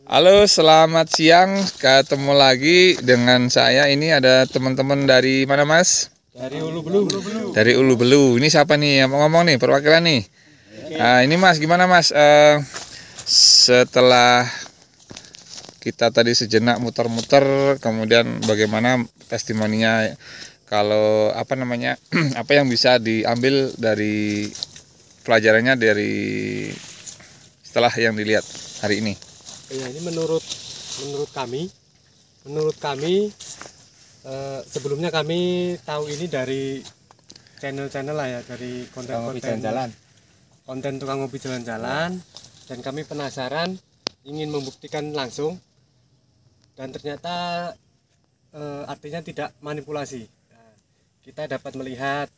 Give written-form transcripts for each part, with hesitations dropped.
Halo, selamat siang. Ketemu lagi dengan saya. Ini ada teman-teman dari mana, Mas? Dari Ulu Belu. Dari Ulu Belu. Ini siapa nih yang mau ngomong nih? Perwakilan nih. Ini Mas, gimana Mas? Setelah kita tadi sejenak muter-muter, kemudian bagaimana testimoninya? Kalau apa namanya? Apa yang bisa diambil dari pelajarannya dari setelah yang dilihat hari ini? Ya, ini menurut kami sebelumnya kami tahu ini dari channel-channel lah ya, dari konten tukang ngopi jalan-jalan, dan kami penasaran ingin membuktikan langsung, dan ternyata artinya tidak manipulasi. Nah, kita dapat melihat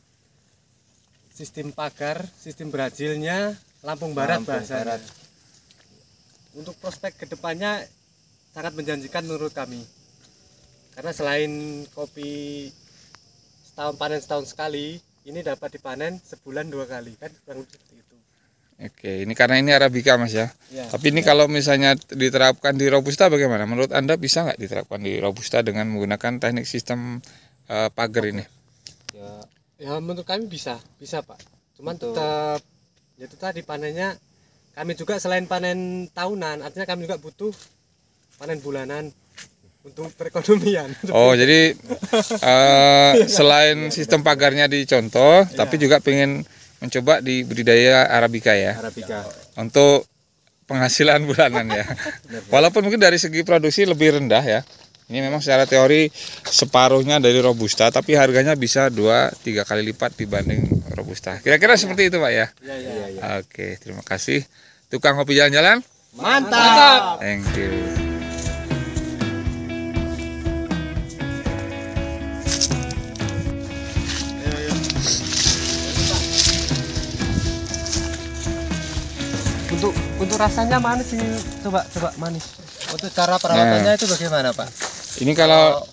sistem pagar, sistem Brazilnya Lampung Barat bahasanya. Untuk prospek kedepannya sangat menjanjikan menurut kami, karena selain kopi panen setahun sekali, ini dapat dipanen sebulan 2 kali, kan kurang lebih seperti itu. Oke, ini karena ini Arabica Mas ya. Tapi ini kalau misalnya diterapkan di Robusta bagaimana? Menurut Anda bisa nggak diterapkan di Robusta dengan menggunakan teknik sistem pagar ini? Ya menurut kami bisa Pak. Cuman tetap ya itu tadi, panennya kami juga selain panen tahunan, artinya kami juga butuh panen bulanan untuk perekonomian. Oh, jadi selain sistem pagarnya dicontoh, tapi juga pengen mencoba di budidaya Arabica ya. Arabica. Untuk penghasilan bulanan ya. Walaupun mungkin dari segi produksi lebih rendah ya. Ini memang secara teori separuhnya dari Robusta, tapi harganya bisa 2-3 kali lipat dibanding Robusta. Kira-kira seperti itu Pak ya? Iya. Oke, terima kasih. Tukang kopi jalan-jalan? Mantap. Thank you. Untuk rasanya manis sih, coba manis. Untuk cara perawatannya itu bagaimana Pak? Ini kalau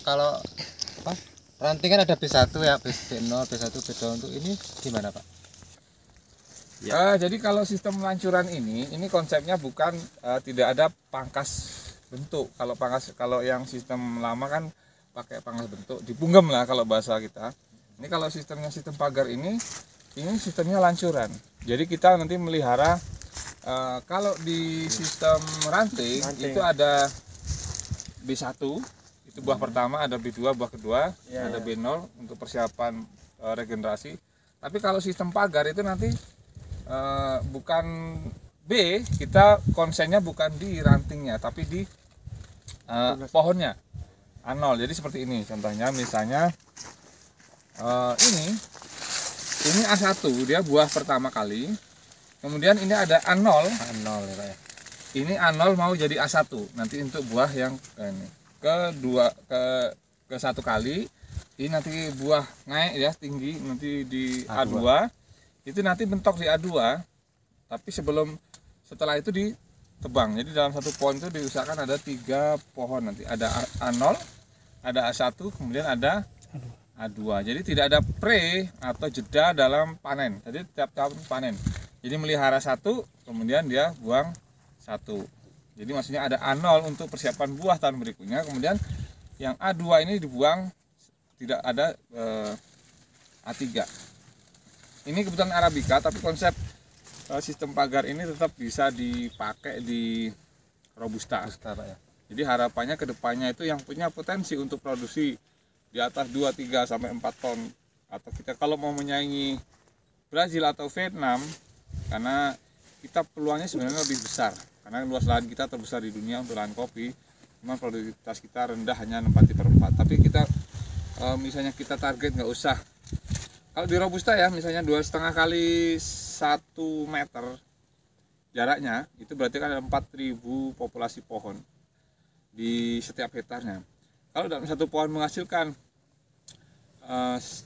apa? Ranting kan ada B1 ya, B0, B1, B2, untuk ini gimana Pak? jadi kalau sistem lancuran ini konsepnya bukan tidak ada pangkas bentuk. Kalau yang sistem lama kan pakai pangkas bentuk, dipungkem lah kalau bahasa kita. Ini kalau sistem pagar ini sistemnya lancuran. Jadi kita nanti melihara kalau di sistem ranting itu ada B1 itu buah pertama, ada B2 buah kedua, ada B0 untuk persiapan regenerasi. Tapi kalau sistem pagar itu nanti bukan B, kita konsennya bukan di rantingnya tapi di pohonnya A0. Jadi seperti ini contohnya, misalnya ini A1, dia buah pertama kali. Kemudian ini ada A0 ya Pak ya. Ini A0 mau jadi A1 nanti untuk buah yang ini ke satu kali. Ini nanti buah naik ya tinggi nanti di A2. Itu nanti bentok di A2, tapi setelah itu ditebang. Jadi dalam satu pohon itu diusahakan ada 3 pohon nanti. Ada A0, ada A1, kemudian ada A2. Jadi tidak ada pre atau jeda dalam panen. Jadi tiap tahun panen. Jadi melihara 1, kemudian dia buang 1. Jadi maksudnya ada A0 untuk persiapan buah tahun berikutnya. Kemudian yang A2 ini dibuang, tidak ada A3. Ini kebetulan Arabica, tapi konsep sistem pagar ini tetap bisa dipakai di Robusta Pak ya. Jadi harapannya kedepannya itu yang punya potensi untuk produksi di atas 2, 3 sampai 4 ton, atau kita kalau mau menyaingi Brazil atau Vietnam, karena kita peluangnya sebenarnya lebih besar karena luas lahan kita terbesar di dunia untuk lahan kopi, cuma produktivitas kita rendah, hanya 4/4. Tapi kita misalnya kita target nggak usah, kalau di Robusta ya misalnya 2,5 kali 1 meter jaraknya, itu berarti kan ada 4.000 populasi pohon di setiap hektarnya. Kalau dalam satu pohon menghasilkan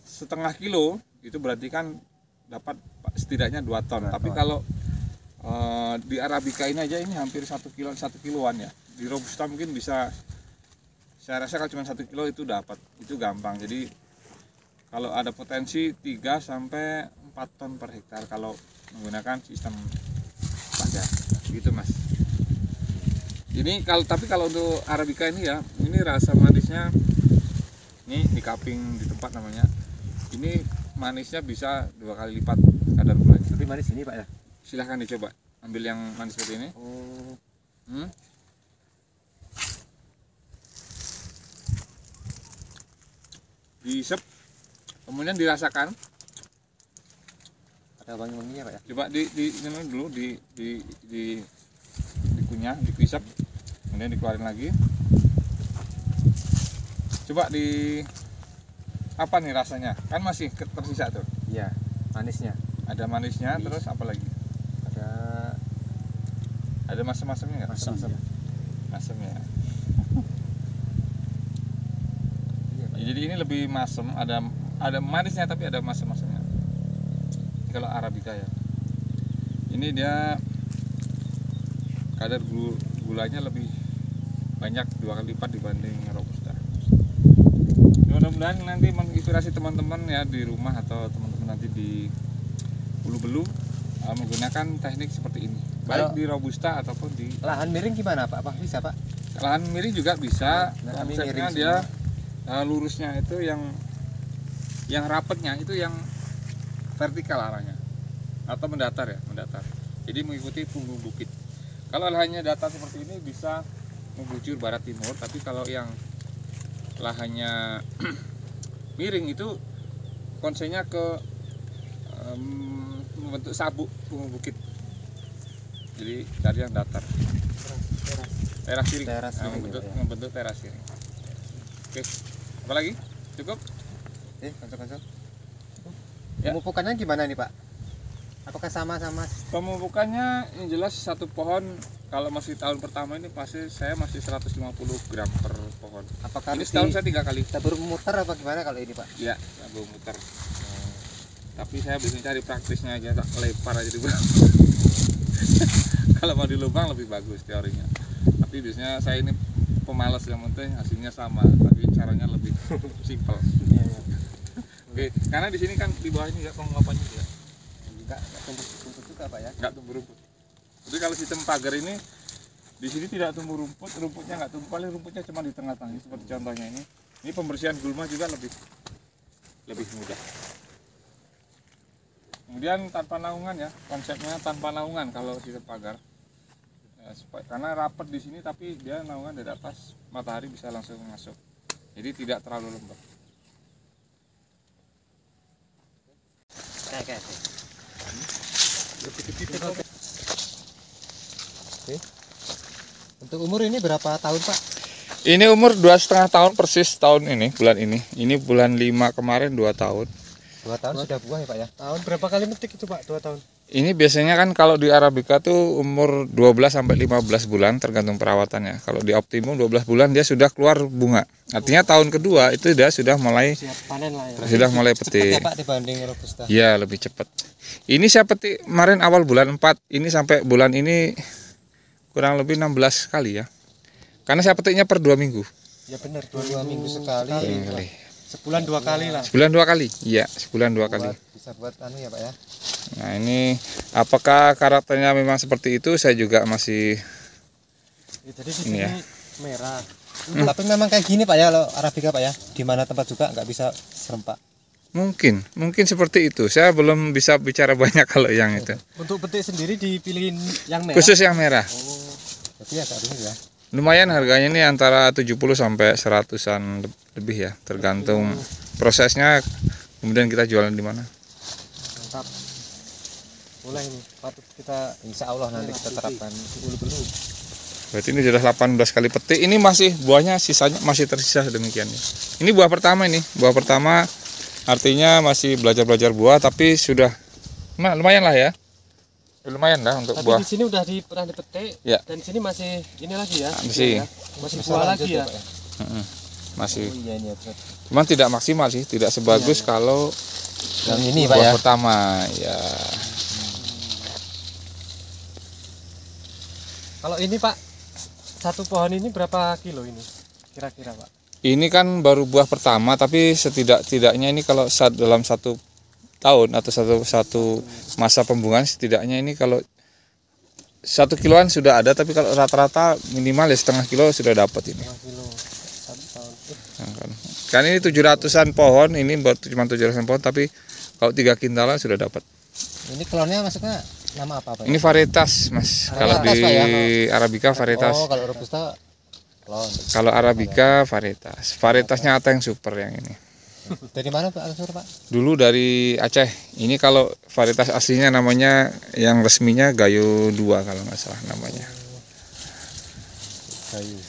setengah kilo, itu berarti kan dapat setidaknya 2 ton. Tapi kalau di Arabica ini aja ini hampir 1 kiloan ya. Di Robusta mungkin bisa, saya rasa kalau cuma 1 kilo itu dapat, itu gampang. Jadi kalau ada potensi 3 sampai 4 ton per hektar kalau menggunakan sistem pagar gitu Mas. Ini kalau untuk Arabica ini ya, ini rasa manisnya ini di cupping di tempat namanya. Ini manisnya bisa 2 kali lipat kadar gulanya. Lebih manis ini Pak ya? Silahkan dicoba, ambil yang manis seperti ini. Oh. Diisep, kemudian dirasakan. Ada wangi-wanginya Pak ya? Coba di ini dulu dikunyah, dikisap, kemudian dikeluarin lagi. Coba di apa nih rasanya? Kan masih tersisa tuh. Iya, manisnya. Ada manisnya, terus apa lagi? Ada masam-masamnya nggak? Masam. Masamnya. Iya, Pak. Jadi ini lebih masam, ada manisnya tapi ada masam-masamnya. Ini kalau Arabica ya. Ini dia kadar gulanya lebih banyak 2 kali lipat dibanding Robusta. Mudah-mudahan nanti menginspirasi teman-teman ya di rumah atau teman-teman nanti di Ulu Belu menggunakan teknik seperti ini. Baik di Robusta ataupun di Lahan miring gimana Pak? Apa bisa Pak? lahan miring juga bisa. Nah, kami Konsepnya miring dia lurusnya itu yang rapetnya itu yang vertikal arahnya atau mendatar ya, mendatar. Jadi mengikuti punggung bukit. Kalau lahannya datar seperti ini bisa membujur barat timur, tapi kalau yang lahannya miring itu konsepnya ke membentuk sabuk punggung bukit. Jadi cari yang datar. Teras miring. Teras miring, membentuk teras miring. Oke. Apa lagi? Cukup? Konsol-konsol. Ya. Pemupukannya gimana nih Pak? Apakah sama-sama? Pemupukannya yang jelas satu pohon kalau masih tahun pertama ini pasti saya masih 150 gram per pohon. Apakah Ini setahun saya 3 kali. kita bermuter apa gimana kalau ini Pak? Iya, saya muter. Tapi saya biasanya cari praktisnya aja, tak lempar aja di bawah. Kalau mau di lubang lebih bagus teorinya. Tapi biasanya saya ini pemalas, yang penting hasilnya sama, tapi caranya lebih simpel. Oke, karena di sini kan di bawah ini enggak pengelapannya juga. Enggak tumbuh juga Pak ya? Enggak tumbuh rumput. Jadi kalau sistem pagar ini di sini tidak tumbuh rumput, rumputnya enggak tumbuh, paling rumputnya cuma di tengah-tengah seperti contohnya ini. Ini pembersihan gulma juga lebih mudah. Kemudian tanpa naungan ya, konsepnya tanpa naungan kalau sistem pagar. Ya, karena rapat di sini tapi dia naungan dari atas, matahari bisa langsung masuk. Jadi tidak terlalu lembab. Kayak. Oke. Untuk umur ini berapa tahun Pak? Ini umur 2,5 tahun persis tahun ini, bulan ini. Ini bulan 5 kemarin 2 tahun. 2 tahun sudah buah ya Pak ya? Tahun berapa kali metik itu Pak? 2 tahun? Ini biasanya kan kalau di Arabica tuh umur 12 sampai 15 bulan tergantung perawatannya. Kalau di Optimum 12 bulan dia sudah keluar bunga. Artinya tahun kedua itu dia sudah mulai siap panen lah ya. Sudah mulai petik. Cepat ya Pak dibanding Robusta. Ya, lebih cepat. Ini saya petik kemarin awal bulan 4, ini sampai bulan ini kurang lebih 16 kali ya. Karena saya petiknya per 2 minggu. Ya benar, 2 minggu sekali. Sebulan 2 kali lah. Sebulan 2 kali. Iya, sebulan 2 kali. Bisa buat anu ya Pak ya. Nah, ini apakah karakternya memang seperti itu saya juga masih Ya, jadi di sini ya. merah. Tapi memang kayak gini Pak ya kalau Arabica Pak ya. Di mana tempat juga nggak bisa serempak. mungkin seperti itu. Saya belum bisa bicara banyak kalau yang itu. Untuk petik sendiri dipilihin yang merah. Khusus yang merah. Oh. Jadi ya saat ini ya. Lumayan harganya ini antara 70 sampai 100-an lebih ya, tergantung prosesnya. Kemudian kita jualan di mana. Mantap. Mulai ini patut kita insya Allah nanti kita terapkan Ulu-Belu. Berarti ini sudah 18 kali petik. Ini masih buahnya sisanya masih tersisa demikian. Ini buah pertama ini. Buah pertama artinya masih belajar buah tapi sudah lumayan lah ya. Lumayan lah untuk Tapi buah. di sini udah pernah dipetik Ya. dan di sini masih ini lagi ya. Masih buah lagi ya. Masih. Oh, iya, iya, Cuman tidak maksimal sih, tidak sebagus kalau yang ini Pak buah ya. pertama ya. Kalau ini Pak, satu pohon ini berapa kilo ini kira-kira Pak? Ini kan baru buah pertama tapi setidaknya ini kalau dalam 1 tahun atau satu masa pembungaan setidaknya ini kalau 1 kiloan sudah ada, tapi kalau rata-rata minimal ya setengah kilo sudah dapat ini. 5 kilo 1 tahun. Nah, kan ini 700-an pohon, ini cuma 700-an pohon, tapi kalau 3 kintalan sudah dapat. Ini klonnya masuknya nama apa Pak? Ini varietas Mas. Kalau di Pak, ya? Arabica varietas. Oh, kalau robusta klon. Kalau Arabica varietas. Varietasnya Ateng Super yang ini. Dari mana Pak Ansur Pak? Dulu dari Aceh. Ini kalau varietas aslinya namanya, yang resminya Gayo 2 kalau nggak salah namanya.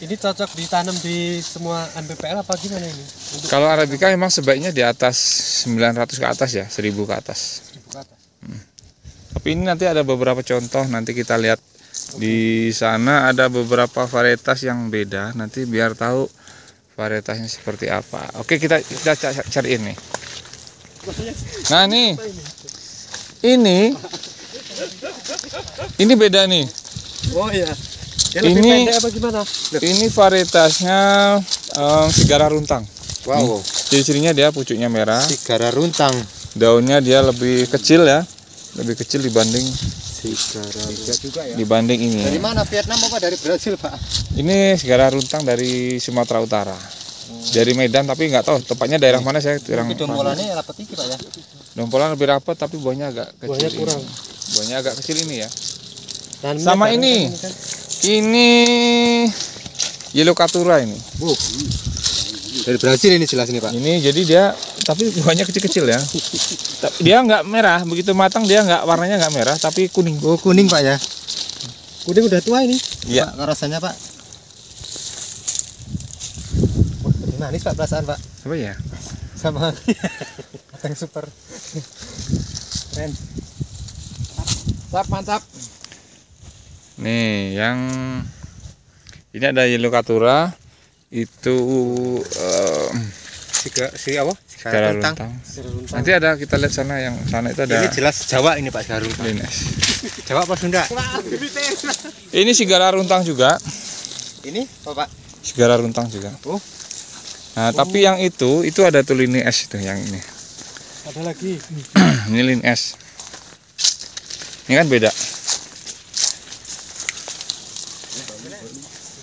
Ini cocok ditanam di semua NPPL apa gimana ini? Kalau Arabica memang sebaiknya di atas 900 ke atas ya, 1000 ke atas. 1000 ke atas. Tapi ini nanti ada beberapa contoh, nanti kita lihat di sana ada beberapa varietas yang beda, nanti biar tahu varietasnya seperti apa. Oke, kita cari ini. Nah nih, ini beda nih. Oh iya. Dia lebih Ini- pendek apa gimana? Ini varietasnya Sigara Runtang. Wow. Ciri-cirinya dia pucuknya merah, Sigara runtang. daunnya dia lebih kecil ya, lebih kecil dibanding Sigara juga ya. dibanding ini. Dari mana? Vietnam apa dari Brasil Pak? Ini Sigara Runtang dari Sumatera Utara, dari Medan, tapi nggak tahu tepatnya daerah mana, saya kurang. Ini dombolannya rapet iki Pak ya. Dompolan lebih rapat tapi buahnya agak kecil. Buahnya kurang. Buahnya agak kecil ini ya. Dan Sama bareng ini. kan? Ini Yellow Caturra ini. Dari Brasil ini jelas ini Pak. Ini jadi dia, tapi buahnya kecil-kecil ya. Dia nggak merah, begitu matang dia nggak, warnanya nggak merah tapi kuning. Oh, kuning Pak ya. Kuning udah tua ini. Iya. Pak, rasanya Pak. Wah, lebih manis Pak perasaan Pak. Apa ya? Sama Ateng Super. Keren. Mantap. Nih, yang ini ada Yellow Caturra, itu Si apa? Sigara Runtang. Nanti ada, kita lihat sana, yang sana itu ada Ini jelas Jawa ini Pak Sigara runtang. Lines. Jawa apa Sunda? Ini Sigara Runtang juga, Ini apa Pak? Sigara Runtang juga. Oh. Nah, tapi yang itu ada tuh Lini S itu, yang ini. Ada lagi. Ini Lini S. Ini kan beda.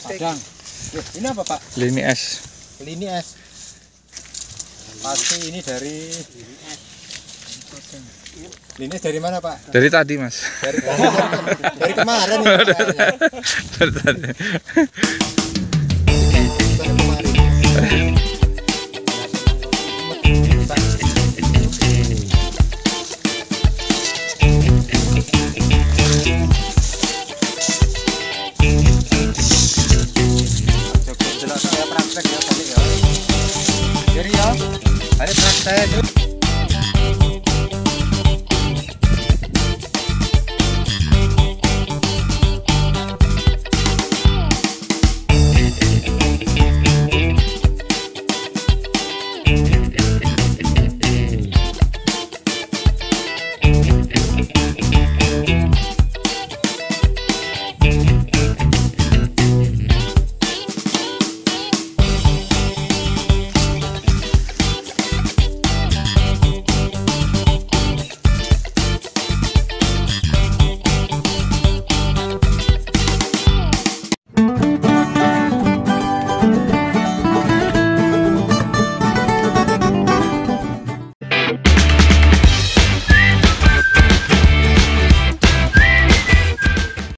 Padang. Ini apa Pak? Lini S. Lini es. Pasti ini dari Lini es dari mana Pak? Dari tadi, Mas. Dari kemarin ini kayaknya. Dari tadi. Dari kemarin.